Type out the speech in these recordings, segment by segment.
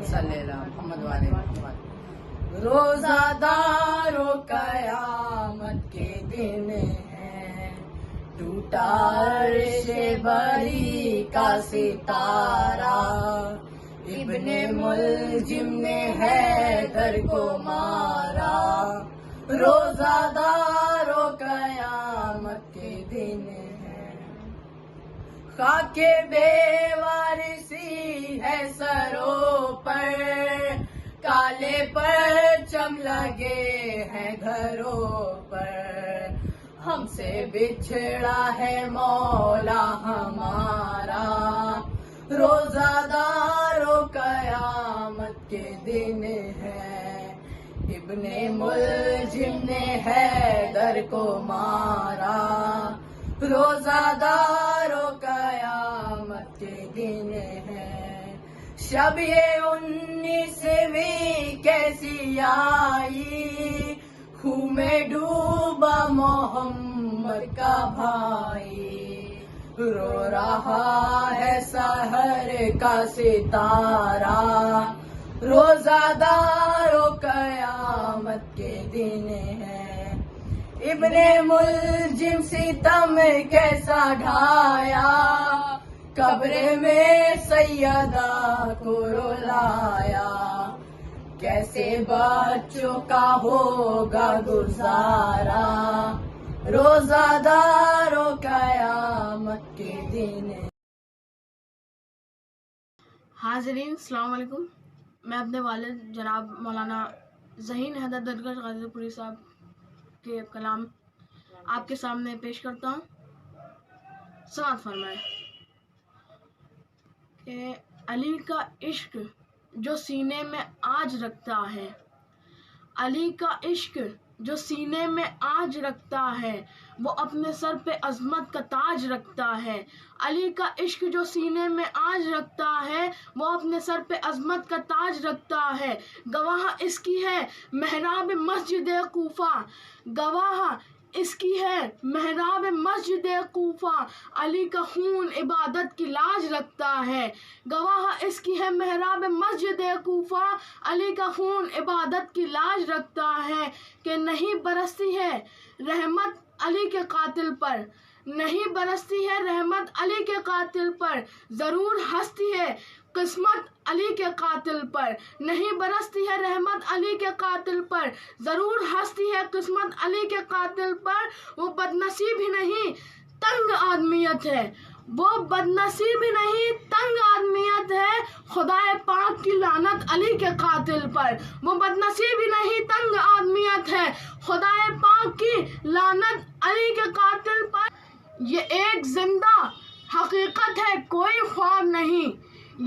صلی اللہ محمد والے محمد۔ روزہ دارو قیامت کے دن ہے، ٹوٹا عرش بری کا ستارہ، ابن ملجم نے حیدر کو مارا۔ روزہ دارو قیامت کے دن ہے، خاک بے وارسی ہے سروں پر، کالے پرچم لگے ہیں گھروں پر، ہم سے بچھڑا ہے مولا ہمارا۔ روزہ دارو قیامت کے دن ہے، ابن ملجم نے حیدر کو مارا۔ روزہ دارو قیامت کے دن ہے، شب یہ 19ویں کیسی آئی، خون میں ڈوبا محمد کا بھائی، رو رہا ہے سحر کا ستارہ۔ روزہ دارو قیامت کے دن ہے، ابن ملجم ستم کیسا ڈھایا، قبر میں سیدہ کو رلایا، کیسے بچوں کا ہوگا گزارا۔ روزہ دارو قیامت کے دن۔ حاضرین السلام علیکم، میں اپنے والد جناب مولانا ذہین حیدر درگاہ غازی پوری صاحب کے کلام آپ کے سامنے پیش کرتا ہوں۔ سماعت فرمائے کہ علی کا عشق جو سینے میں آج رکھتا ہے، علی کا عشق جو سینے میں آج رکھتا ہے، وہ اپنے سر پہ عظمت کا تاج رکھتا ہے۔ علی کا عشق جو سینے میں آج رکھتا ہے، وہ اپنے سر پہ عظمت کا تاج رکھتا ہے۔ گواہ اس کی ہے محراب مسجد کوفہ، گواہ اس کی ہے محراب مسجد کوفہ، علی کا خون عبادت کی لاج رکھتا ہے۔ گواہ اس کی ہے محراب مسجد کوفہ، علی کا خون عبادت کی لاج رکھتا ہے، کہ نہیں برستی ہے رحمت علی کے قاتل پر، نہیں برستی ہے رحمت علی کے قاتل پر، ضرور ہنستی ہے قسمت علی کے قاتل پر، نہیں برستی ہے رحمت علی کے قاتل پر، ضرور ہنستی ہے قسمت علی کے قاتل پر۔ وہ بدنصیب ہی نہیں تنگ آدمیت ہے، وہ بدنصیب ہی نہیں تنگ آدمیت ہے، خدائے پاک کی لعنت علی کے قاتل پر۔ وہ بدنصیب ہی نہیں تنگ آدمیت ہے، خدائے پاک کی لعنت علی کے قاتل پر۔ یہ ایک زندہ حقیقت ہے کوئی خواب نہیں،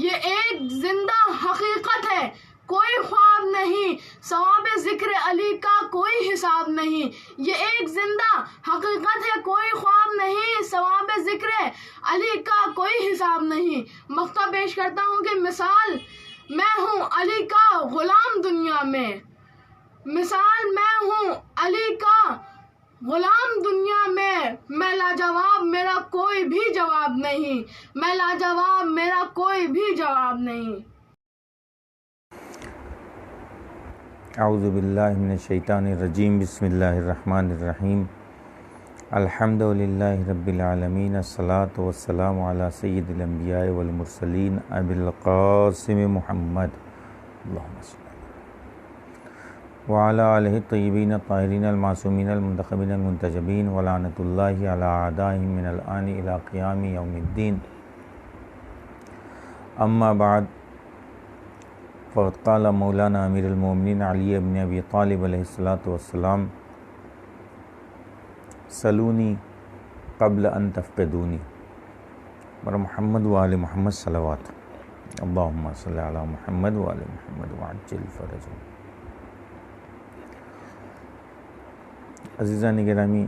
یہ ایک زندہ حقیقت ہے کوئی خواب نہیں، ثواب ذکر علی کا کوئی حساب نہیں۔ یہ ایک زندہ حقیقت ہے کوئی خواب نہیں، ثواب ذکر علی کا کوئی حساب نہیں۔ مقطع پیش کرتا ہوں کہ مثال میں ہوں علی کا غلام دنیا میں، مثال میں ہوں علی کا غلام دنیا میں لاجواب میرا کوئی بھی جواب نہیں، میں لاجواب میرا کوئی بھی جواب نہیں۔ اعوذ باللہ من الشیطان الرجیم، بسم اللہ الرحمن الرحیم، الحمد للہ رب العالمین، الصلاۃ والسلام علی سید الانبیاء والمرسلین ابی القاسم محمد اللہم صلی وعلی آلہ الطیبین الطاہرین المعصومین المنتخبین المنتجبین ولعنۃ اللہ علی اعدائہم من الآن الی قیام یوم الدین۔ اما بعد، فقد قال مولانا امیر المومنین علی بن ابی طالب علیہ الصلاۃ والسلام، سلونی قبل ان تفقدونی، اور محمد و آل محمد صلوات، اللہم صلی علی محمد و آل محمد وعجل فرجہم۔ عزیزان گرامی،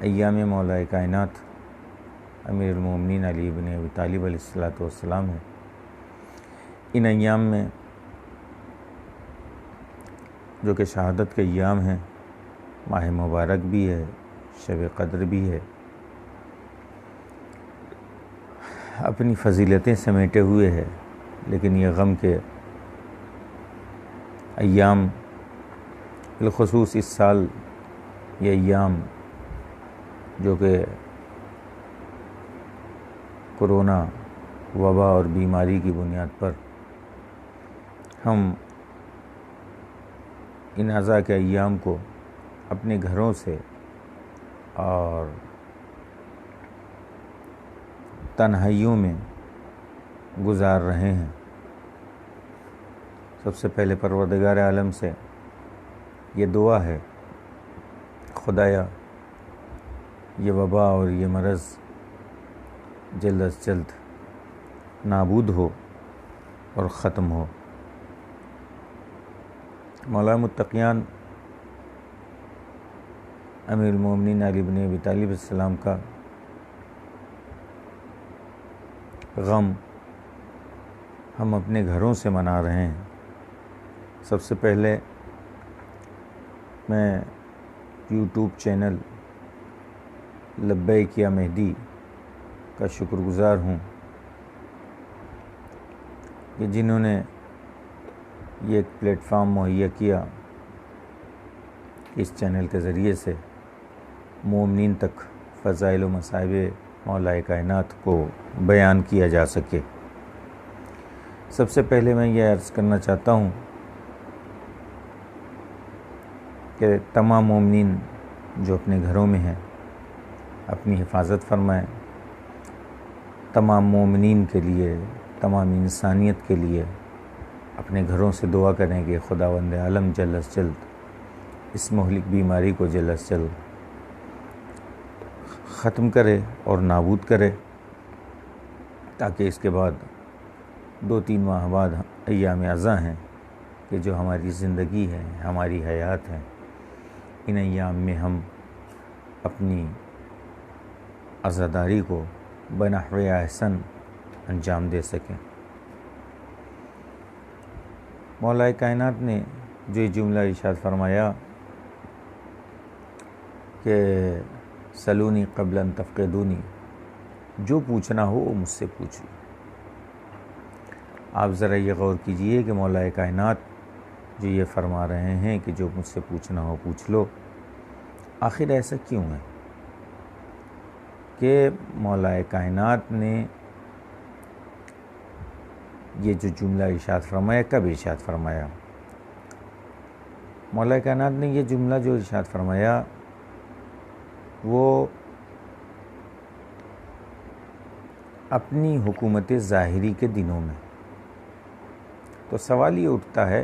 ایام مولا کائنات امیر المومنین علی بن ابی طالب علیہ الصلاۃ والسلام ہے۔ ان ایام میں جو کہ شہادت کے ایام ہیں، ماہ مبارک بھی ہے، شب قدر بھی ہے، اپنی فضیلتیں سمیٹے ہوئے ہے، لیکن یہ غم کے ایام، بالخصوص اس سال یہ ایام جو کہ کورونا وبا اور بیماری کی بنیاد پر ہم ان عزا کے ایام کو اپنے گھروں سے اور تنہائیوں میں گزار رہے ہیں۔ سب سے پہلے پروردگار عالم سے یہ دعا ہے، خدایا یہ وبا اور یہ مرض جلد از جلد نابود ہو اور ختم ہو۔ مولا متقیان امیر المومنین علی بن ابی طالب السلام کا غم ہم اپنے گھروں سے منا رہے ہیں۔ سب سے پہلے میں یوٹیوب چینل لبیک یا مہدی کا شکر گزار ہوں کہ جنہوں نے یہ ایک پلیٹ فارم مہیا کیا، اس چینل کے ذریعے سے مومنین تک فضائل و مصائب مولا کائنات کو بیان کیا جا سکے۔ سب سے پہلے میں یہ عرض کرنا چاہتا ہوں کہ تمام مومنین جو اپنے گھروں میں ہیں اپنی حفاظت فرمائیں۔ تمام مومنین کے لیے، تمام انسانیت کے لیے اپنے گھروں سے دعا کریں کہ خداوند عالم جل از جلد اس مہلک بیماری کو جلد از جلد ختم کرے اور نابود کرے، تاکہ اس کے بعد 2-3 ماہ بعد ایام عزا ہیں کہ جو ہماری زندگی ہے، ہماری حیات ہے، ان ایام میں ہم اپنی عزاداری کو بنحو احسن انجام دے سکیں۔ مولا کائنات نے جو یہ جملہ ارشاد فرمایا کہ سلونی قبل ان تفقدونی، جو پوچھنا ہو وہ مجھ سے پوچھو۔ آپ ذرا یہ غور کیجئے کہ مولا کائنات جو یہ فرما رہے ہیں کہ جو مجھ سے پوچھنا ہو پوچھ لو، آخر ایسا کیوں ہے کہ مولا کائنات نے یہ جو جملہ ارشاد فرمایا کب ارشاد فرمایا؟ مولا کائنات نے یہ جملہ جو ارشاد فرمایا وہ اپنی حکومت ظاہری کے دنوں میں۔ تو سوال یہ اٹھتا ہے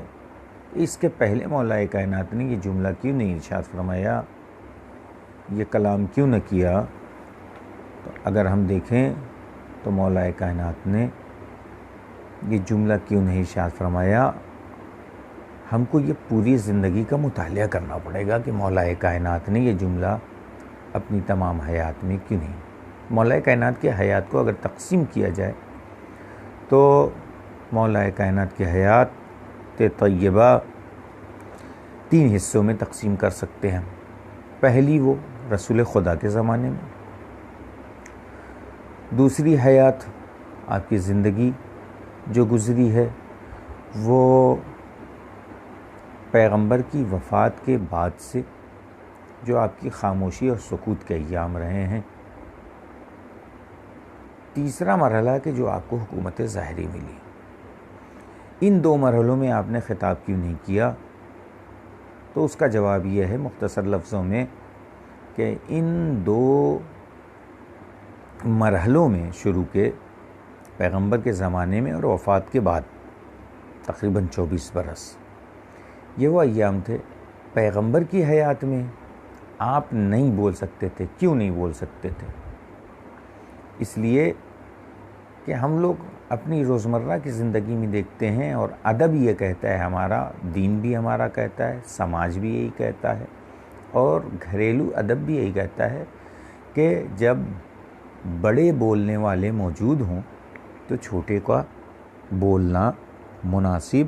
اس کے پہلے مولا کائنات نے یہ جملہ کیوں نہیں ارشاد فرمایا، یہ کلام کیوں نہ کیا؟ تو اگر ہم دیکھیں تو مولا کائنات نے یہ جملہ کیوں نہیں ارشاد فرمایا، ہم کو یہ پوری زندگی کا مطالعہ کرنا پڑے گا کہ مولا کائنات نے یہ جملہ اپنی تمام حیات میں کیوں نہیں۔ مولا کائنات کی حیات کو اگر تقسیم کیا جائے تو مولا کائنات کی حیات طیبہ 3 حصوں میں تقسیم کر سکتے ہیں۔ پہلی وہ رسول خدا کے زمانے میں، دوسری حیات آپ کی زندگی جو گزری ہے وہ پیغمبر کی وفات کے بعد سے جو آپ کی خاموشی اور سکوت کے ایام رہے ہیں، تیسرا مرحلہ کہ جو آپ کو حکومت ظاہری ملی۔ ان 2 مرحلوں میں آپ نے خطاب کیوں نہیں کیا؟ تو اس کا جواب یہ ہے مختصر لفظوں میں کہ ان 2 مرحلوں میں شروع کے پیغمبر کے زمانے میں اور وفات کے بعد تقریباً 24 برس، یہ وہ ایام تھے پیغمبر کی حیات میں آپ نہیں بول سکتے تھے۔ کیوں نہیں بول سکتے تھے؟ اس لیے کہ ہم لوگ اپنی روزمرہ کی زندگی میں دیکھتے ہیں، اور ادب یہ کہتا ہے، ہمارا دین بھی ہمارا کہتا ہے، سماج بھی یہی کہتا ہے، اور گھریلو ادب بھی یہی کہتا ہے کہ جب بڑے بولنے والے موجود ہوں تو چھوٹے کا بولنا مناسب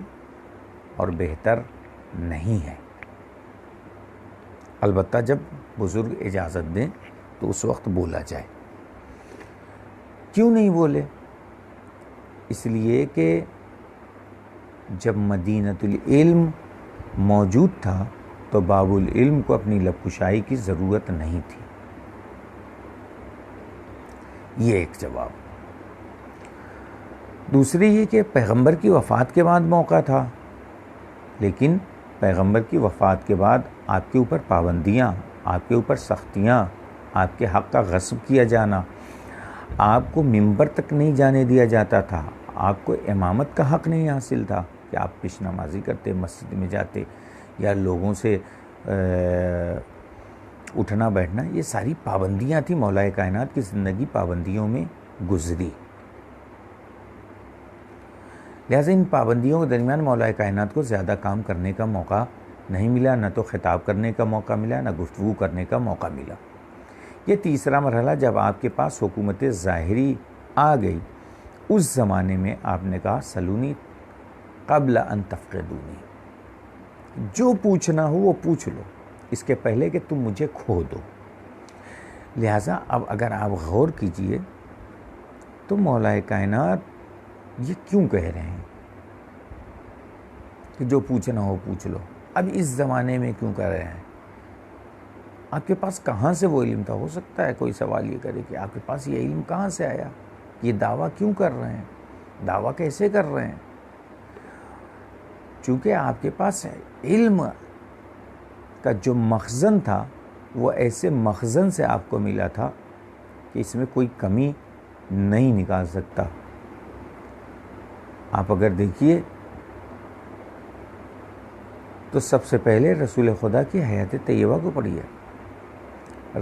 اور بہتر نہیں ہے۔ البتہ جب بزرگ اجازت دیں تو اس وقت بولا جائے۔ کیوں نہیں بولے؟ اس لیے کہ جب مدینۃ العلم موجود تھا تو باب العلم کو اپنی لب کشائی کی ضرورت نہیں تھی. یہ ایک جواب. دوسری یہ کہ پیغمبر کی وفات کے بعد موقع تھا، لیکن پیغمبر کی وفات کے بعد آپ کے اوپر پابندیاں، آپ کے اوپر سختیاں، آپ کے حق کا غصب کیا جانا، آپ کو ممبر تک نہیں جانے دیا جاتا تھا، آپ کو امامت کا حق نہیں حاصل تھا کہ آپ پیش نمازی کرتے، مسجد میں جاتے یا لوگوں سے اٹھنا بیٹھنا. یہ ساری پابندیاں تھیں. مولا کائنات کی زندگی پابندیوں میں گزری. لہٰذا ان پابندیوں کے درمیان مولا کائنات کو زیادہ کام کرنے کا موقع نہیں ملا، نہ تو خطاب کرنے کا موقع ملا، نہ گفتگو کرنے کا موقع ملا. یہ تیسرا مرحلہ جب آپ کے پاس حکومت ظاہری آ گئی، اس زمانے میں آپ نے کہا سلونی قبل ان تفقدونی، جو پوچھنا ہو وہ پوچھ لو، اس کے پہلے کہ تم مجھے کھو دو. لہٰذا اب اگر آپ غور کیجئے تو مولا کائنات یہ کیوں کہہ رہے ہیں کہ جو پوچھنا ہو پوچھ لو؟ اب اس زمانے میں کیوں کہہ رہے ہیں؟ آپ کے پاس کہاں سے وہ علم تھا؟ ہو سکتا ہے کوئی سوال یہ کرے کہ آپ کے پاس یہ علم کہاں سے آیا؟ یہ دعویٰ کیوں کر رہے ہیں؟ دعویٰ کیسے کر رہے ہیں؟ چونکہ آپ کے پاس علم کا جو مخزن تھا وہ ایسے مخزن سے آپ کو ملا تھا کہ اس میں کوئی کمی نہیں نکال سکتا. آپ اگر دیکھیے تو سب سے پہلے رسول خدا کی حیات طیبہ کو پڑھیے.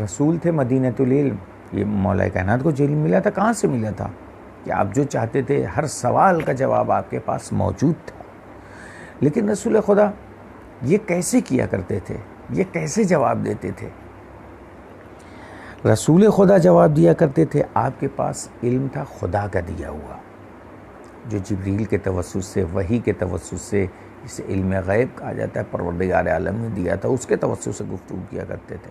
رسول تھے مدینۃ العلم. یہ مولا کائنات کو جو علم ملا تھا کہاں سے ملا تھا؟ کہ آپ جو چاہتے تھے ہر سوال کا جواب آپ کے پاس موجود تھا. لیکن رسول خدا یہ کیسے کیا کرتے تھے؟ یہ کیسے جواب دیتے تھے؟ رسول خدا جواب دیا کرتے تھے. آپ کے پاس علم تھا خدا کا دیا ہوا، جو جبریل کے توسط سے، وحی کے توسط سے، اسے علم غیب کہا جاتا ہے، پروردگار عالم نے دیا تھا، اس کے توسط سے گفتگو کیا کرتے تھے.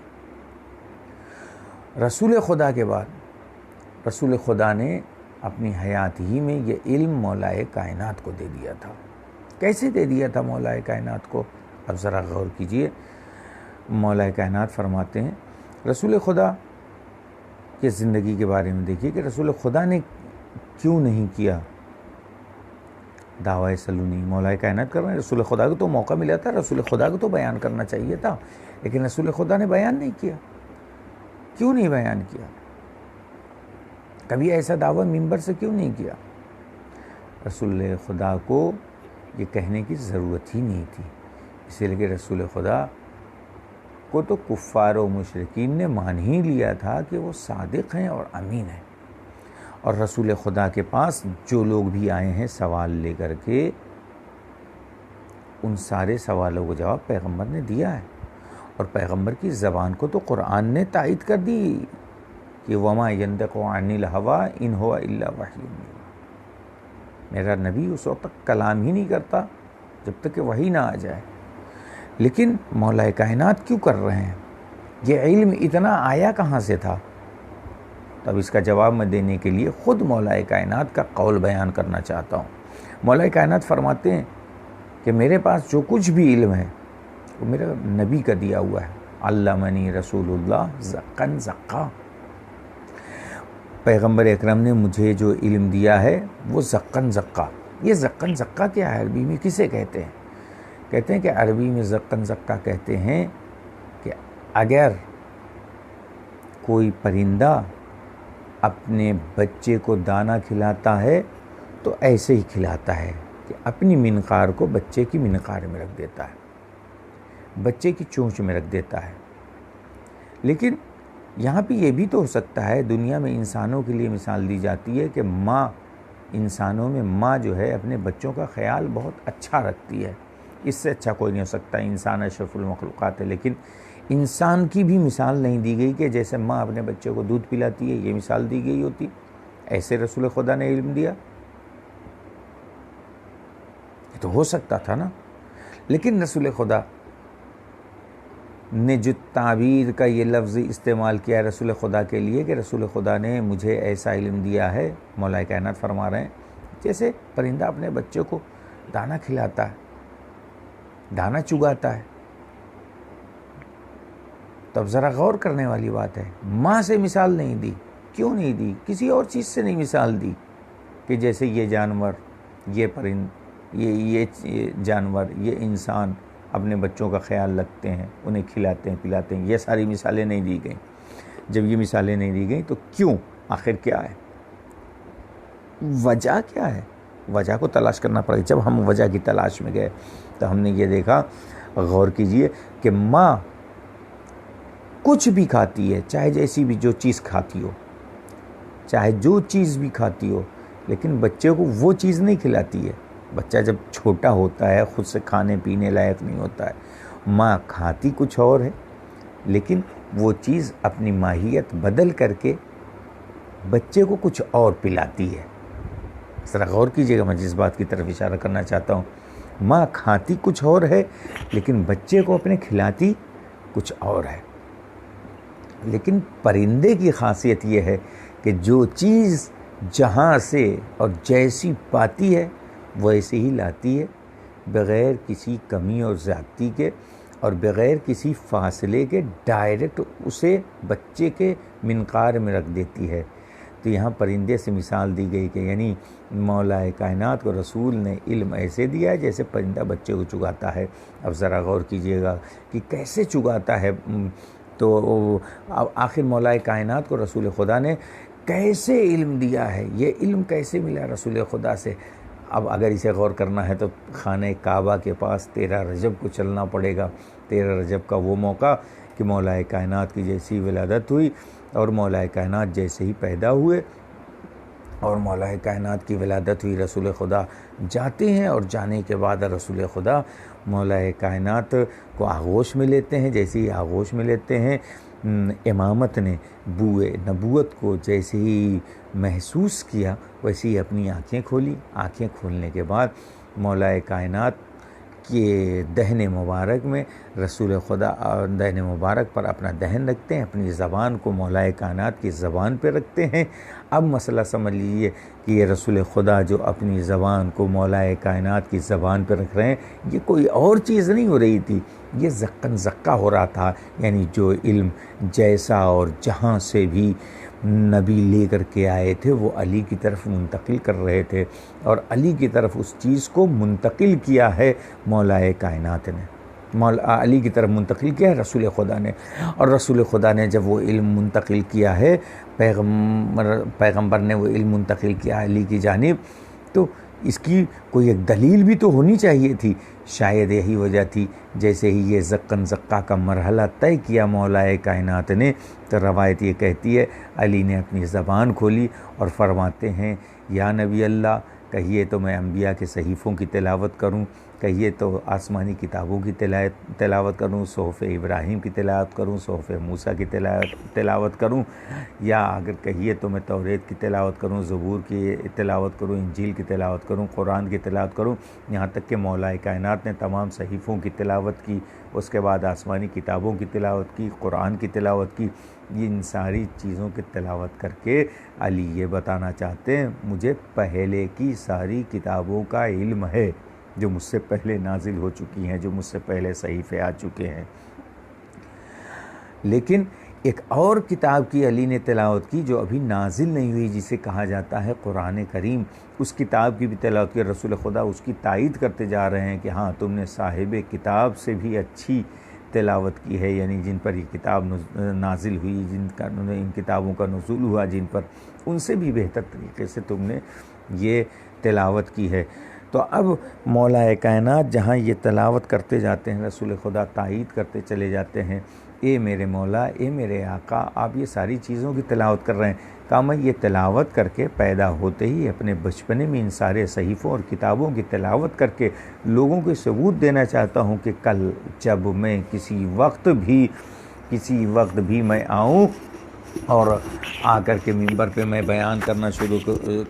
رسول خدا کے بعد رسول خدا نے اپنی حیات ہی میں یہ علم مولا کائنات کو دے دیا تھا. کیسے دے دیا تھا مولا کائنات کو؟ اب ذرا غور کیجئے. مولا کائنات فرماتے ہیں، رسول خدا کی زندگی کے بارے میں دیکھیے کہ رسول خدا نے کیوں نہیں کیا دعوی سلونی. مولا کائنات کر رہے ہیں، رسول خدا کو تو موقع ملا تھا، رسول خدا کو تو بیان کرنا چاہیے تھا، لیکن رسول خدا نے بیان نہیں کیا. کیوں نہیں بیان کیا؟ کبھی ایسا دعویٰ ممبر سے کیوں نہیں کیا؟ رسول خدا کو یہ کہنے کی ضرورت ہی نہیں تھی، اس لیے کہ رسول خدا کو تو کفار و مشرکین نے مان ہی لیا تھا کہ وہ صادق ہیں اور امین ہیں. اور رسول خدا کے پاس جو لوگ بھی آئے ہیں سوال لے کر کے، ان سارے سوالوں کا جواب پیغمبر نے دیا ہے. اور پیغمبر کی زبان کو تو قرآن نے تائید کر دی کہ وما ينطق عن الهوى ان هو الا وحی یوحی. میرا نبی اس وقت تک کلام ہی نہیں کرتا جب تک کہ وحی نہ آ جائے. لیکن مولا کائنات کیوں کر رہے ہیں؟ یہ علم اتنا آیا کہاں سے تھا؟ تب اس کا جواب میں دینے کے لیے خود مولا کائنات کا قول بیان کرنا چاہتا ہوں. مولا کائنات فرماتے ہیں کہ میرے پاس جو کچھ بھی علم ہے وہ میرا نبی کا دیا ہوا ہے. علمنی رسول اللہ زقن زقا. پیغمبر اکرم نے مجھے جو علم دیا ہے وہ زقن زقا. یہ زقن زقا کیا ہے؟ عربی میں کسے کہتے ہیں؟ کہتے ہیں کہ عربی میں زقن زقا کہتے ہیں کہ اگر کوئی پرندہ اپنے بچے کو دانہ کھلاتا ہے تو ایسے ہی کھلاتا ہے کہ اپنی منقار کو بچے کی منقار میں رکھ دیتا ہے، بچے کی چونچ میں رکھ دیتا ہے. لیکن یہاں پہ یہ بھی تو ہو سکتا ہے، دنیا میں انسانوں کے لیے مثال دی جاتی ہے کہ ماں، انسانوں میں ماں جو ہے اپنے بچوں کا خیال بہت اچھا رکھتی ہے. اس سے اچھا کوئی نہیں ہو سکتا. انسان اشرف المخلوقات ہے، لیکن انسان کی بھی مثال نہیں دی گئی کہ جیسے ماں اپنے بچے کو دودھ پلاتی ہے، یہ مثال دی گئی ہوتی. ایسے رسول خدا نے علم دیا، یہ تو ہو سکتا تھا نا. لیکن رسول خدا نے جو تعبیر کا یہ لفظ استعمال کیا ہے رسول خدا کے لیے کہ رسول خدا نے مجھے ایسا علم دیا ہے، مولا کائنات فرما رہے ہیں جیسے پرندہ اپنے بچے کو دانہ کھلاتا ہے، دانہ چگاتا ہے۔ تو اب ذرا غور کرنے والی بات ہے، ماں سے مثال نہیں دی، کیوں نہیں دی؟ کسی اور چیز سے نہیں مثال دی کہ جیسے یہ جانور، یہ پرند، یہ جانور، یہ انسان اپنے بچوں کا خیال رکھتے ہیں، انہیں کھلاتے ہیں پلاتے ہیں، یہ ساری مثالیں نہیں دی گئیں۔ جب یہ مثالیں نہیں دی گئیں تو کیوں؟ آخر کیا ہے؟ وجہ کیا ہے؟ وجہ کو تلاش کرنا پڑے۔ جب ہم وجہ کی تلاش میں گئے تو ہم نے یہ دیکھا، غور کیجئے کہ ماں کچھ بھی کھاتی ہے، چاہے جیسی بھی جو چیز کھاتی ہو، چاہے جو چیز بھی کھاتی ہو، لیکن بچے کو وہ چیز نہیں کھلاتی ہے۔ بچہ جب چھوٹا ہوتا ہے، خود سے کھانے پینے لائق نہیں ہوتا ہے، ماں کھاتی کچھ اور ہے، لیکن وہ چیز اپنی ماہیت بدل کر کے بچے کو کچھ اور پلاتی ہے۔ ذرا غور کیجئے گا، میں جس بات کی طرف اشارہ کرنا چاہتا ہوں، ماں کھاتی کچھ اور ہے لیکن بچے کو اپنے کھلاتی کچھ اور ہے۔ لیکن پرندے کی خاصیت یہ ہے کہ جو چیز جہاں سے اور جیسی پاتی ہے وہ ایسے ہی لاتی ہے، بغیر کسی کمی اور زیادتی کے اور بغیر کسی فاصلے کے، ڈائریکٹ اسے بچے کے منقار میں رکھ دیتی ہے۔ تو یہاں پرندے سے مثال دی گئی کہ یعنی مولا کائنات کو رسول نے علم ایسے دیا ہے جیسے پرندہ بچے کو چگاتا ہے۔ اب ذرا غور کیجئے گا کہ کیسے چگاتا ہے۔ تو آخر مولا کائنات کو رسول خدا نے کیسے علم دیا ہے، یہ علم کیسے ملا رسول خدا سے؟ اب اگر اسے غور کرنا ہے تو خانہ کعبہ کے پاس 13 رجب کو چلنا پڑے گا۔ 13 رجب کا وہ موقع کہ مولا کائنات کی جیسی ولادت ہوئی اور مولا کائنات جیسے ہی پیدا ہوئے اور مولا کائنات کی ولادت ہوئی، رسول خدا جاتے ہیں اور جانے کے بعد رسول خدا مولا کائنات کو آغوش میں لیتے ہیں۔ جیسے ہی آغوش میں لیتے ہیں، امامت نے بوئے نبوت کو جیسے ہی محسوس کیا ویسے ہی اپنی آنکھیں کھولی۔ آنکھیں کھولنے کے بعد مولا کائنات کے دہن مبارک میں رسول خدا دہن مبارک پر اپنا دہن رکھتے ہیں، اپنی زبان کو مولا کائنات کی زبان پہ رکھتے ہیں۔ اب مسئلہ سمجھ لیجیے کہ یہ رسول خدا جو اپنی زبان کو مولا کائنات کی زبان پہ رکھ رہے ہیں، یہ کوئی اور چیز نہیں ہو رہی تھی، یہ زقن زقہ ہو رہا تھا۔ یعنی جو علم جیسا اور جہاں سے بھی نبی لے کر کے آئے تھے وہ علی کی طرف منتقل کر رہے تھے، اور علی کی طرف اس چیز کو منتقل کیا ہے مولا کائنات نے، علی کی طرف منتقل کیا ہے رسول خدا نے۔ اور رسول خدا نے جب وہ علم منتقل کیا ہے، پیغمبر نے وہ علم منتقل کیا علی کی جانب، تو اس کی کوئی ایک دلیل بھی تو ہونی چاہیے تھی۔ شاید یہی وجہ تھی، جیسے ہی یہ زقن زقہ کا مرحلہ طے کیا مولا کائنات نے، تو روایت یہ کہتی ہے علی نے اپنی زبان کھولی اور فرماتے ہیں، یا نبی اللہ، کہیے تو میں انبیاء کے صحیفوں کی تلاوت کروں، کہیے تو آسمانی کتابوں کی تلاوت کروں، صحف ابراہیم کی تلاوت کروں، صحف موسیٰ کی تلاوت کروں، یا اگر کہیے تو میں توریت کی تلاوت کروں، زبور کی تلاوت کروں، انجیل کی تلاوت کروں، قرآن کی تلاوت کروں، یہاں تک کہ مولا کائنات نے تمام صحیفوں کی تلاوت کی، اس کے بعد آسمانی کتابوں کی تلاوت کی، قرآن کی تلاوت کی۔ ان ساری چیزوں کی تلاوت کر کے علی یہ بتانا چاہتے ہیں مجھے پہلے کی ساری کتابوں کا علم ہے جو مجھ سے پہلے نازل ہو چکی ہیں، جو مجھ سے پہلے صحیفے آ چکے ہیں۔ لیکن ایک اور کتاب کی علی نے تلاوت کی جو ابھی نازل نہیں ہوئی، جسے کہا جاتا ہے قرآن کریم، اس کتاب کی بھی تلاوت کی۔ رسول خدا اس کی تائید کرتے جا رہے ہیں کہ ہاں تم نے صاحب کتاب سے بھی اچھی تلاوت کی ہے، یعنی جن پر یہ کتاب نازل ہوئی، ان کتابوں کا نزول ہوا جن پر، ان سے بھی بہتر طریقے سے تم نے یہ تلاوت کی ہے۔ تو اب مولا کائنات جہاں یہ تلاوت کرتے جاتے ہیں، رسول خدا تائید کرتے چلے جاتے ہیں، اے میرے مولا، اے میرے آقا، آپ یہ ساری چیزوں کی تلاوت کر رہے ہیں۔ کہا میں یہ تلاوت کر کے پیدا ہوتے ہی اپنے بچپنے میں ان سارے صحیفوں اور کتابوں کی تلاوت کر کے لوگوں کو ثبوت دینا چاہتا ہوں کہ کل جب میں کسی وقت بھی میں آؤں اور آ کر کے منبر پہ میں بیان کرنا شروع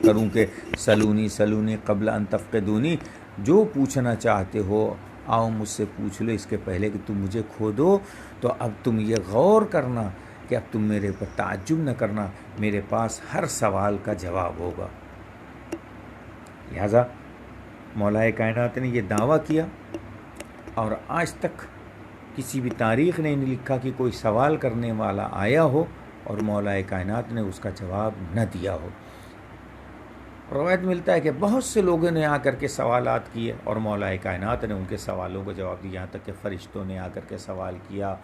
کروں کہ سلونی سلونی قبل ان تفقدونی، جو پوچھنا چاہتے ہو آؤ مجھ سے پوچھ لو اس کے پہلے کہ تم مجھے کھو دو، تو اب تم یہ غور کرنا کہ اب تم میرے اوپر تعجب نہ کرنا، میرے پاس ہر سوال کا جواب ہوگا۔ لہذا مولا کائنات نے یہ دعویٰ کیا، اور آج تک کسی بھی تاریخ نے نہیں لکھا کہ کوئی سوال کرنے والا آیا ہو اور مولا کائنات نے اس کا جواب نہ دیا ہو۔ روایت ملتا ہے کہ بہت سے لوگوں نے آ کر کے سوالات کیے اور مولا کائنات نے ان کے سوالوں کو جواب دیا، یہاں تک کہ فرشتوں نے آ کر کے سوال کیا،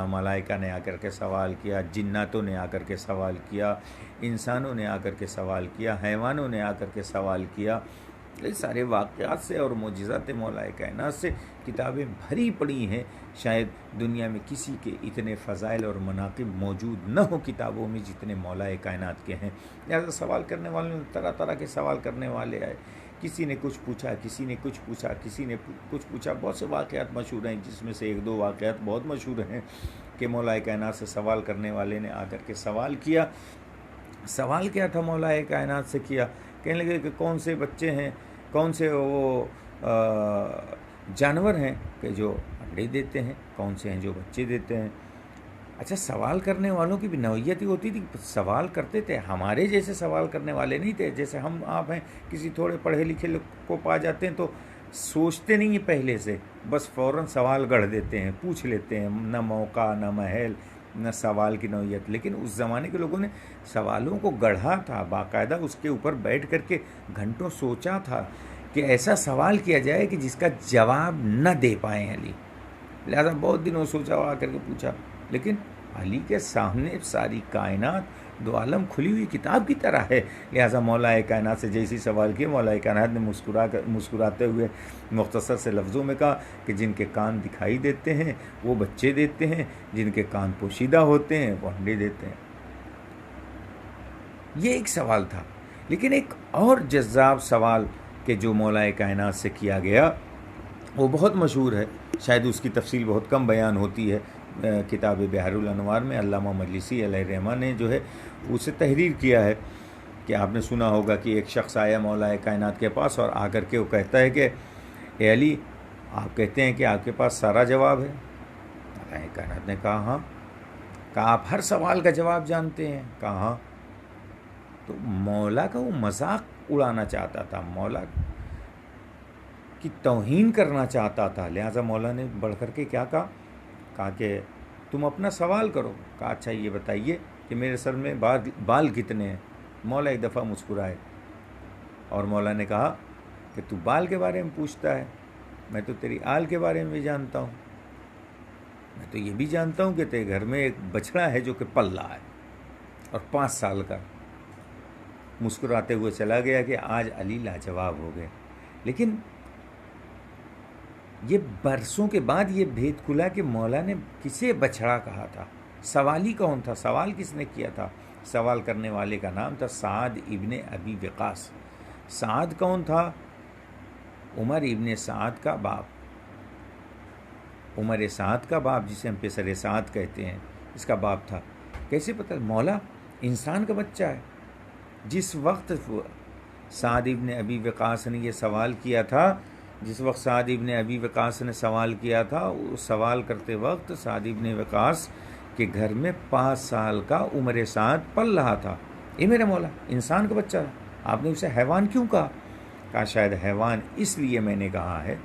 ملائکہ نے آ کر کے سوال کیا، جناتوں نے آ کر کے سوال کیا، انسانوں نے آ کر کے سوال کیا، حیوانوں نے آ کر کے سوال کیا۔ یہ سارے واقعات سے اور معجزات مولا کائنات سے کتابیں بھری پڑی ہیں، شاید دنیا میں کسی کے اتنے فضائل اور مناقب موجود نہ ہو کتابوں میں جتنے مولا کائنات کے ہیں۔ لہٰذا سوال کرنے والوں نے طرح طرح کے سوال کرنے والے آئے، کسی نے کچھ پوچھا، کسی نے کچھ پوچھا، کسی نے کچھ پوچھا۔ بہت سے واقعات مشہور ہیں، جس میں سے ایک دو واقعات بہت مشہور ہیں کہ مولا کائنات سے سوال کرنے والے نے آ کر کے سوال کیا۔ سوال کیا تھا مولا کائنات سے کیا؟ کہنے لگے کہ کون سے بچے ہیں، کون سے وہ جانور ہیں کہ جو انڈے دیتے ہیں، کون سے ہیں جو بچے دیتے ہیں۔ اچھا، سوال کرنے والوں کی بھی نوعیت ہی ہوتی تھی، سوال کرتے تھے ہمارے جیسے سوال کرنے والے نہیں تھے، جیسے ہم آپ ہیں کسی تھوڑے پڑھے لکھے کو پا جاتے ہیں تو سوچتے نہیں ہیں پہلے سے، بس فوراً سوال گڑھ دیتے ہیں، پوچھ لیتے ہیں، نہ موقع، نہ محل، نہ سوال کی نوعیت۔ لیکن اس زمانے کے لوگوں نے سوالوں کو گڑھا تھا، باقاعدہ اس کے اوپر بیٹھ کر کے گھنٹوں سوچا تھا کہ ایسا سوال کیا جائے کہ جس کا جواب نہ دے پائیں علی۔ لہذا بہت دنوں سوچا، آ کر کے پوچھا، لیکن علی کے سامنے ساری کائنات دو عالم کھلی ہوئی کتاب کی طرح ہے۔ لہذا مولا کائنات سے جیسی سوال کیا، مولا کائنات نے مسکراتے ہوئے مختصر سے لفظوں میں کہا کہ جن کے کان دکھائی دیتے ہیں وہ بچے دیتے ہیں، جن کے کان پوشیدہ ہوتے ہیں وہ انڈے دیتے ہیں۔ یہ ایک سوال تھا، لیکن ایک اور جذاب سوال کہ جو مولا کائنات سے کیا گیا وہ بہت مشہور ہے، شاید اس کی تفصیل بہت کم بیان ہوتی ہے۔ کتاب بحر الانوار میں علامہ مجلسی علیہ الرحمہ نے جو ہے اسے تحریر کیا ہے کہ آپ نے سنا ہوگا کہ ایک شخص آیا مولا کائنات کے پاس اور آ کر کے وہ کہتا ہے کہ اے علی، آپ کہتے ہیں کہ آپ کے پاس سارا جواب ہے؟ مولا کائنات نے کہا ہاں۔ کہا آپ ہر سوال کا جواب جانتے ہیں؟ کہا ہاں۔ تو مولا کا وہ مذاق اڑانا چاہتا تھا، مولا کی توہین کرنا چاہتا تھا، لہٰذا مولا نے بڑھ کر کے کیا کہا کہ تم اپنا سوال کرو۔ کہا اچھا یہ بتائیے کہ میرے سر میں بال کتنے ہیں؟ مولا ایک دفعہ مسکرائے اور مولا نے کہا کہ تو بال کے بارے میں پوچھتا ہے، میں تو تیری آل کے بارے میں بھی جانتا ہوں، میں تو یہ بھی جانتا ہوں کہ تیرے گھر میں ایک بچڑا ہے جو کہ پل رہا ہے اور 5 سال کا۔ مسکراتے ہوئے چلا گیا کہ آج علی لاجواب ہو گئے۔ لیکن یہ برسوں کے بعد یہ بھید کھلا کہ مولا نے کسے بچڑا کہا تھا، سوالی کون تھا، سوال کس نے کیا تھا؟ سوال کرنے والے کا نام تھا سعد ابن ابی وقاص۔ سعد کون تھا؟ عمر ابن سعد کا باپ، عمر سعد کا باپ جسے ہم پسر سعد کہتے ہیں، اس کا باپ تھا۔ کیسے پتہ؟ مولا انسان کا بچہ ہے۔ جس وقت سعد ابن ابی وقاص نے یہ سوال کیا تھا، جس وقت سعد ابن ابی وقاص نے سوال کیا تھا، اس سوال کرتے وقت سعد ابن وقاص کے گھر میں 5 سال کا عمر سعد پل رہا تھا۔ اے میرے مولا، انسان کا بچہ ہے، آپ نے اسے حیوان کیوں کہا؟ کہا شاید حیوان اس لیے میں نے کہا ہے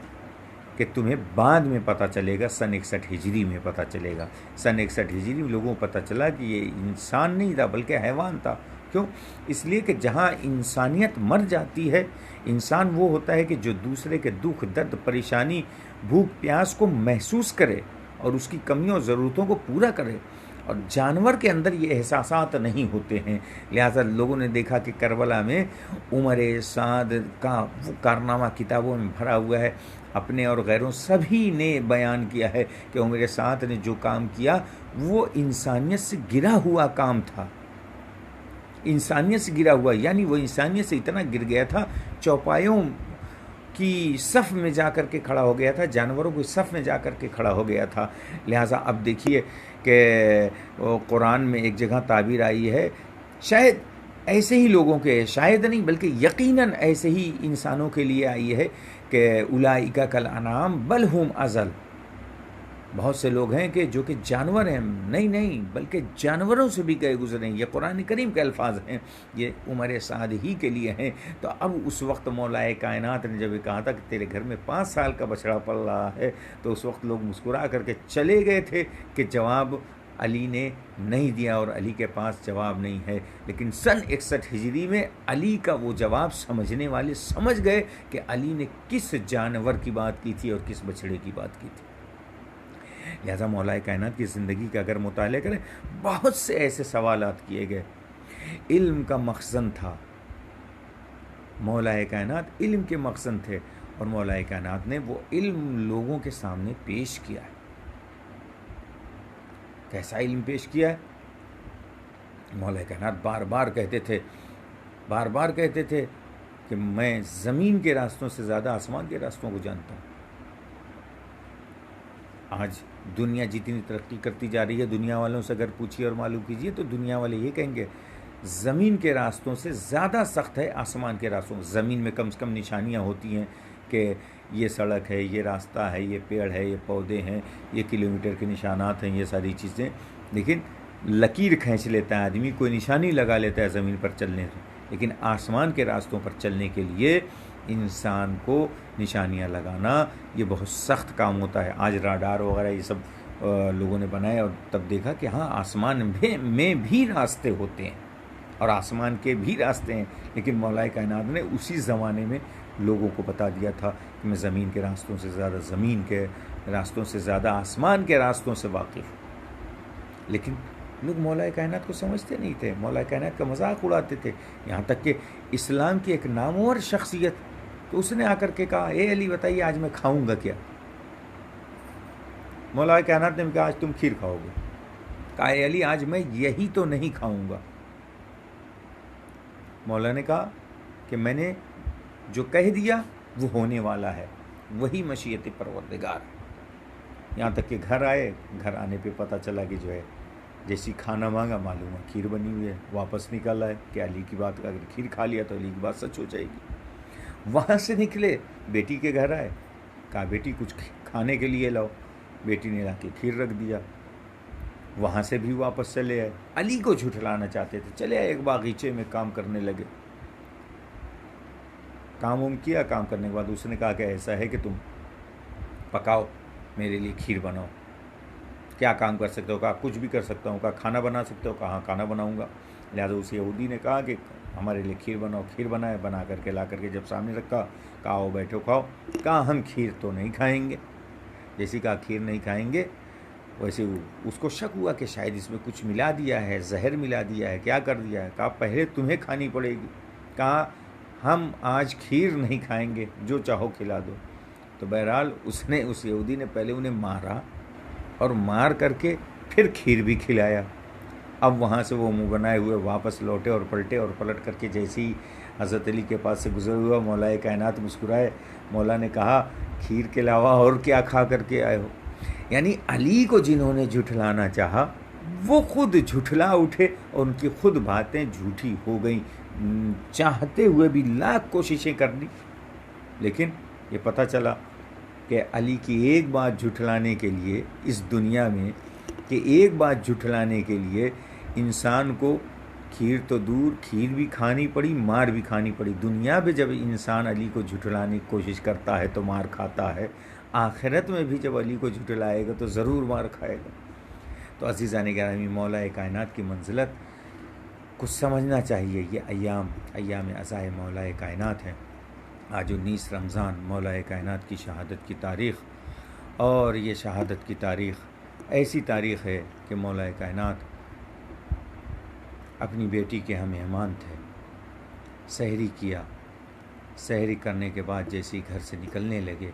کہ تمہیں بعد میں پتہ چلے گا، سن 61 ہجری میں پتہ چلے گا۔ سن 61 ہجری میں لوگوں کو پتہ چلا کہ یہ انسان نہیں تھا بلکہ حیوان تھا۔ کیوں؟ اس لیے کہ جہاں انسانیت مر جاتی ہے، انسان وہ ہوتا ہے کہ جو دوسرے کے دکھ درد پریشانی بھوک پیاس کو محسوس کرے اور اس کی کمیوں اور ضرورتوں کو پورا کرے، اور جانور کے اندر یہ احساسات نہیں ہوتے ہیں۔ لہٰذا لوگوں نے دیکھا کہ کربلا میں عمر سعد کا وہ کارنامہ کتابوں میں بھرا ہوا ہے، اپنے اور غیروں سبھی نے بیان کیا ہے کہ عمر سعد نے جو کام کیا وہ انسانیت سے گرا ہوا کام تھا، انسانیت سے گرا ہوا، یعنی وہ انسانیت سے اتنا گر گیا تھا، چوپایوں کی صف میں جا کر کے کھڑا ہو گیا تھا، جانوروں کی صف میں جا کر کے کھڑا ہو گیا تھا۔ لہٰذا اب دیکھیے کہ قرآن میں ایک جگہ تعبیر آئی ہے، شاید ایسے ہی لوگوں کے، شاید نہیں بلکہ یقیناً ایسے ہی انسانوں کے لیے آئی ہے کہ اولئک کالانعام بل ہم اضل. بہت سے لوگ ہیں کہ جو کہ جانور ہیں، نہیں بلکہ جانوروں سے بھی گئے گزرے ہیں. یہ قرآن کریم کے الفاظ ہیں، یہ عمر سعد ہی کے لیے ہیں. تو اب اس وقت مولا کائنات نے جب یہ کہا تھا کہ تیرے گھر میں 5 سال کا بچڑا پل رہا ہے، تو اس وقت لوگ مسکرا کر کے چلے گئے تھے کہ جواب علی نے نہیں دیا اور علی کے پاس جواب نہیں ہے. لیکن سن 61 ہجری میں علی کا وہ جواب سمجھنے والے سمجھ گئے کہ علی نے کس جانور کی بات کی تھی اور کس بچڑے کی بات کی تھی. لہذا مولا کائنات کی زندگی کا اگر مطالعہ کریں، بہت سے ایسے سوالات کیے گئے. علم کا مخزن تھا، مولا کائنات علم کے مخزن تھے، اور مولا کائنات نے وہ علم لوگوں کے سامنے پیش کیا ہے. کیسا علم پیش کیا ہے؟ مولا کائنات بار بار کہتے تھے کہ میں زمین کے راستوں سے زیادہ آسمان کے راستوں کو جانتا ہوں. آج دنیا جتنی ترقی کرتی جا رہی ہے، دنیا والوں سے اگر پوچھیے اور معلوم کیجیے تو دنیا والے یہ کہیں گے زمین کے راستوں سے زیادہ سخت ہے آسمان کے راستوں. زمین میں کم سے کم نشانیاں ہوتی ہیں کہ یہ سڑک ہے، یہ راستہ ہے، یہ پیڑ ہے، یہ پودے ہیں، یہ کلومیٹر کے نشانات ہیں، یہ ساری چیزیں. لیکن لکیر کھینچ لیتا ہے آدمی، کوئی نشانی لگا لیتا ہے زمین پر چلنے سے. لیکن آسمان کے راستوں پر چلنے کے لیے انسان کو نشانیاں لگانا یہ بہت سخت کام ہوتا ہے. آج راڈار وغیرہ یہ سب لوگوں نے بنائے، اور تب دیکھا کہ ہاں آسمان میں بھی راستے ہوتے ہیں اور آسمان کے بھی راستے ہیں. لیکن مولا کائنات نے اسی زمانے میں لوگوں کو بتا دیا تھا کہ میں زمین کے راستوں سے زیادہ زمین کے راستوں سے زیادہ آسمان کے راستوں سے واقف ہوں. لیکن لوگ مولا کائنات کو سمجھتے نہیں تھے، مولا کائنات کا مذاق اڑاتے تھے. یہاں تک کہ اسلام کی ایک نامور شخصیت، تو اس نے آ کر کے کہا اے علی بتائیے آج میں کھاؤں گا کیا؟ مولا کائنات نے کہا آج تم کھیر کھاؤ گے. کہا اے علی آج میں یہی تو نہیں کھاؤں گا. مولا نے کہا کہ میں نے جو کہہ دیا وہ ہونے والا ہے، وہی مشیت پروردگار. یہاں تک کہ گھر آئے، گھر آنے پہ پتہ چلا کہ جو ہے جیسی کھانا مانگا معلوم ہے کھیر بنی ہوئی ہے. واپس نکل آئے کہ علی کی بات، اگر کھیر کھا لیا تو علی کی بات سچ ہو جائے گی. وہاں سے نکلے بیٹی کے گھر آئے، کہا بیٹی کچھ کھانے کے لیے لاؤ. بیٹی نے لا کے کھیر رکھ دیا. وہاں سے بھی واپس چلے آئے، علی کو جھٹلانا چاہتے تھے. چلے آئے ایک باغیچے میں کام کرنے لگے. کام کیا، کام کرنے کے بعد اس نے کہا کہ ایسا ہے کہ تم پکاؤ میرے لیے کھیر بناؤ. کیا کام کر سکتے ہو؟ کہا کچھ بھی کر سکتا ہوں. کہا کھانا بنا سکتے ہو؟ کہا ہاں کھانا بناؤں گا. لہٰذا اس یہودی نے کہا کہ ہمارے لیے کھیر بناؤ. کھیر بنائے، بنا کر کے لا کر کے جب سامنے رکھا، کہا آؤ بیٹھو کھاؤ. کہا ہم کھیر تو نہیں کھائیں گے. جیسے کہا کھیر نہیں کھائیں گے، ویسے اس کو شک ہوا کہ شاید اس میں کچھ ملا دیا ہے، زہر ملا دیا ہے، کیا کر دیا ہے. کہا پہلے تمہیں کھانی پڑے گی. کہا ہم آج کھیر نہیں کھائیں گے، جو چاہو کھلا دو. تو بہرحال اس یہودی نے پہلے انہیں مارا اور مار کر کے پھر کھیر بھی کھلایا. اب وہاں سے وہ منہ بنائے ہوئے واپس لوٹے اور پلٹ کر کے جیسے ہی حضرت علی کے پاس سے گزر ہوا، مولا کائنات مسکرائے. مولا نے کہا کھیر کے علاوہ اور کیا کھا کر کے آئے ہو؟ یعنی علی کو جنہوں نے جھٹلانا چاہا وہ خود جھٹلا اٹھے اور ان کی خود باتیں جھوٹی ہو گئیں. چاہتے ہوئے بھی لاکھ کوششیں کر لی، لیکن یہ پتہ چلا کہ علی کی ایک بات جھٹلانے کے لیے اس دنیا میں، کہ ایک بات جھٹلانے کے لیے انسان کو کھیر تو دور، کھیر بھی کھانی پڑی، مار بھی کھانی پڑی. دنیا میں جب انسان علی کو جھٹلانے کی کوشش کرتا ہے تو مار کھاتا ہے، آخرت میں بھی جب علی کو جھٹلائے گا تو ضرور مار کھائے گا. تو عزیزان گرامی، مولا کائنات کی منزلت کچھ سمجھنا چاہیے. یہ ایام عزائے مولا کائنات ہیں. آج 19 رمضان مولا کائنات کی شہادت کی تاریخ، اور یہ شہادت کی تاریخ ایسی تاریخ ہے کہ مولا کائنات اپنی بیٹی کے ہم مہمان تھے. سحری کیا، سحری کرنے کے بعد جیسے ہی گھر سے نکلنے لگے،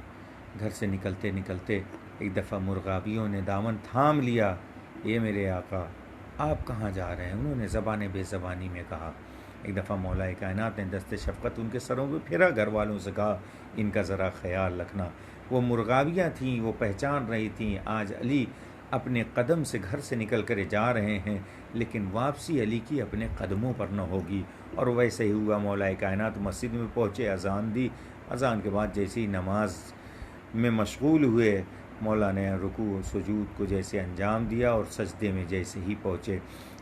گھر سے نکلتے نکلتے ایک دفعہ مرغابیوں نے دامن تھام لیا. یہ میرے آقا آپ کہاں جا رہے ہیں؟ انہوں نے زبان بے زبانی میں کہا. ایک دفعہ مولا کائنات نے دست شفقت ان کے سروں پہ پھیرا، گھر والوں سے کہا ان کا ذرا خیال رکھنا. وہ مرغابیاں تھیں، وہ پہچان رہی تھیں آج علی اپنے قدم سے گھر سے نکل کر جا رہے ہیں، لیکن واپسی علی کی اپنے قدموں پر نہ ہوگی۔ اور ویسے ہی ہوا، مولا کائنات مسجد میں پہنچے، اذان دی، اذان کے بعد جیسے ہی نماز میں مشغول ہوئے، مولا نے رکوع و سجود کو جیسے انجام دیا اور سجدے میں جیسے ہی پہنچے،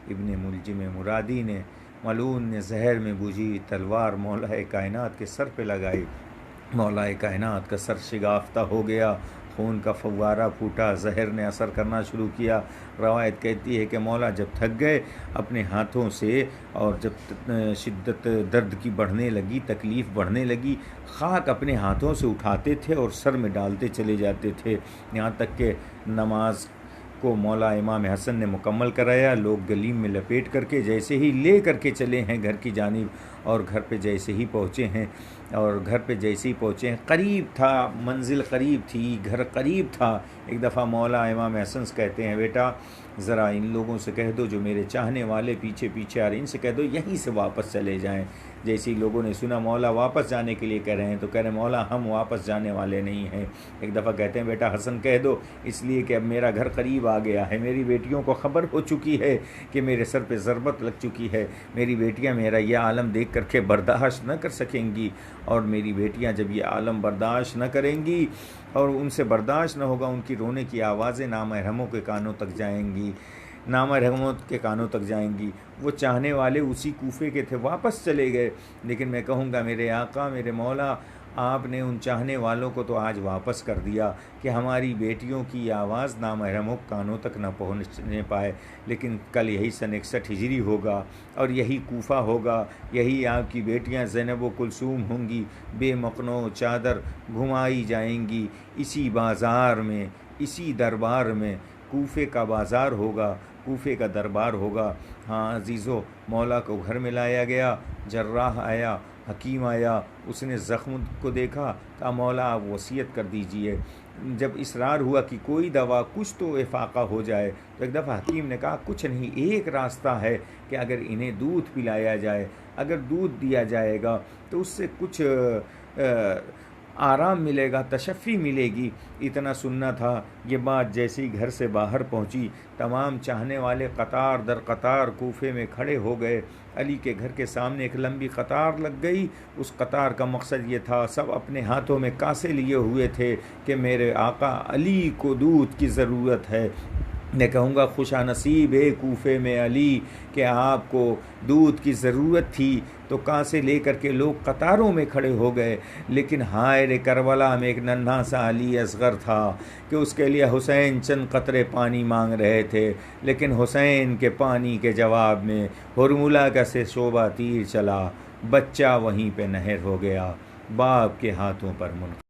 ابن ملجم مرادی نے، ملعون نے زہر میں بجھی ہوئی تلوار مولا کائنات کے سر پہ لگائی۔ مولا کائنات کا سر شگافتہ ہو گیا، خون کا فوارہ پھوٹا، زہر نے اثر کرنا شروع کیا۔ روایت کہتی ہے کہ مولا جب تھک گئے اپنے ہاتھوں سے، اور جب شدت درد کی بڑھنے لگی، تکلیف بڑھنے لگی، خاک اپنے ہاتھوں سے اٹھاتے تھے اور سر میں ڈالتے چلے جاتے تھے، یہاں تک کہ نماز کو مولا امام حسن نے مکمل کرایا۔ لوگ گلیم میں لپیٹ کر کے جیسے ہی لے کر کے چلے ہیں گھر کی جانب، اور گھر پہ جیسے ہی پہنچے ہیں، قریب تھا، منزل قریب تھی، گھر قریب تھا۔ ایک دفعہ مولا امام حسن کہتے ہیں، بیٹا ذرا ان لوگوں سے کہہ دو جو میرے چاہنے والے پیچھے پیچھے آ رہے ہیں، ان سے کہہ دو یہیں سے واپس چلے جائیں۔ جیسے ہی لوگوں نے سنا مولا واپس جانے کے لیے کہہ رہے ہیں، تو کہہ رہے ہیں مولا ہم واپس جانے والے نہیں ہیں۔ ایک دفعہ کہتے ہیں، بیٹا حسن کہہ دو، اس لیے کہ اب میرا گھر قریب آ گیا ہے، میری بیٹیوں کو خبر ہو چکی ہے کہ میرے سر پہ ضربت لگ چکی ہے، میری بیٹیاں میرا یہ عالم دیکھ کر کے برداشت نہ کر سکیں گی، اور میری بیٹیاں جب یہ عالم برداشت نہ کریں گی اور ان سے برداشت نہ ہوگا، ان کی رونے کی آوازیں نامحرموں کے کانوں تک جائیں گی، نامحرموں کے کانوں تک جائیں گی۔ وہ چاہنے والے اسی کوفے کے تھے، واپس چلے گئے، لیکن میں کہوں گا میرے آقا، میرے مولا، آپ نے ان چاہنے والوں کو تو آج واپس کر دیا کہ ہماری بیٹیوں کی آواز نامحرموں کانوں تک نہ پہنچنے پائے، لیکن کل یہی سن 61 ہجری ہوگا، اور یہی کوفہ ہوگا، یہی آپ کی بیٹیاں زینب و کلثوم ہوں گی، بے مقنو چادر گھمائی جائیں گی اسی بازار میں، اسی دربار میں۔ کوفے کا بازار ہوگا، کوفے کا دربار ہوگا۔ ہاں عزیزو، مولا کو گھر میں لایا گیا، جراح آیا، حکیم آیا، اس نے زخم کو دیکھا، کہا مولا آپ وصیت کر دیجئے۔ جب اصرار ہوا کہ کوئی دوا، کچھ تو افاقہ ہو جائے، تو ایک دفعہ حکیم نے کہا کچھ نہیں، ایک راستہ ہے کہ اگر انہیں دودھ پلایا جائے، اگر دودھ دیا جائے گا تو اس سے کچھ آرام ملے گا، تشفی ملے گی۔ اتنا سننا تھا، یہ بات جیسے ہی گھر سے باہر پہنچی، تمام چاہنے والے قطار در قطار کوفے میں کھڑے ہو گئے۔ علی کے گھر کے سامنے ایک لمبی قطار لگ گئی، اس قطار کا مقصد یہ تھا، سب اپنے ہاتھوں میں کاسے لیے ہوئے تھے کہ میرے آقا علی کو دودھ کی ضرورت ہے۔ میں کہوں گا خوشا نصیب ہے کوفے میں علی کہ آپ کو دودھ کی ضرورت تھی تو کاسے لے کر کے لوگ قطاروں میں کھڑے ہو گئے، لیکن ہائے کربلا میں ایک ننھا سا علی اصغر تھا کہ اس کے لیے حسین چند قطرے پانی مانگ رہے تھے، لیکن حسین کے پانی کے جواب میں ہرملا کا سے شعبہ تیر چلا، بچہ وہیں پہ نہر ہو گیا، باپ کے ہاتھوں پر منقلب۔